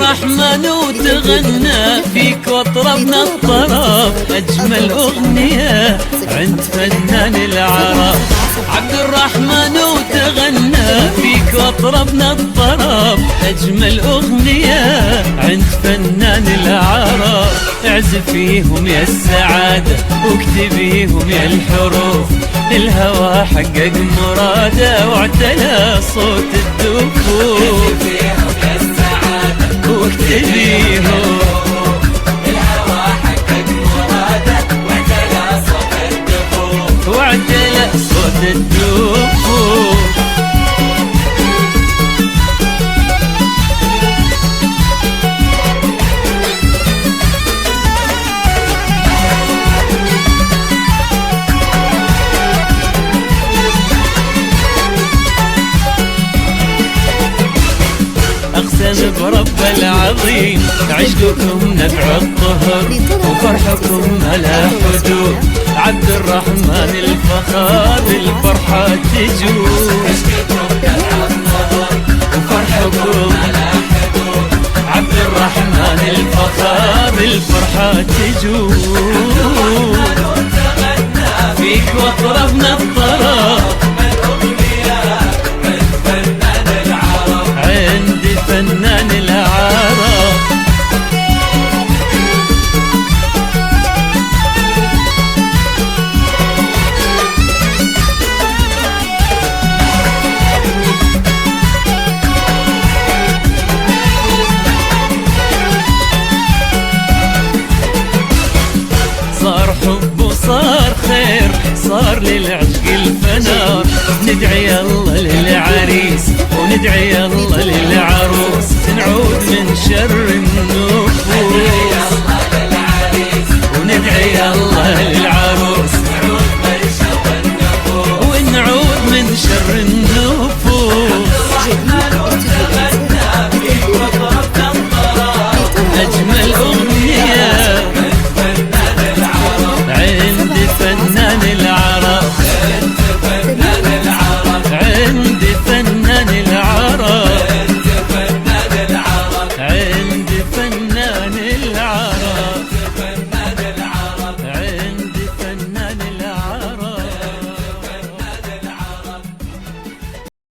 الرحمن وتغنى فيك واطربنا الطرب أجمل أغنية عند فنان العرب. عبد الرحمن وتغنى فيك واطربنا الطرب أجمل أغنية عند فنان العرب. اعزفيهم يا السعادة واكتبيهم يا الحروف، الهوى حقق مراده واعتلى صوت الدفوف. اعزفيهم يا السعادة واكتبيهم الهوى حقق مراده واعتلى صوت الدفوف. واعتلى صوت الدفوف. أقسم برب العظيم عشقكم نبع الطهر وفرحكم ملا حدود. عبد الرحمن الفخار الفرحة تجود، وفرحكم ملا حدود. عبد الرحمن الفخار الفرحة تجود. فيك واطربنا الطرب فنان العرب. صار حب وصار خير، صار للعشق الفنار. ندعي الله للعريس وندعي الله للعروس، نعود من شر النفوس. ندعي الله للعريس وندعي الله للعروس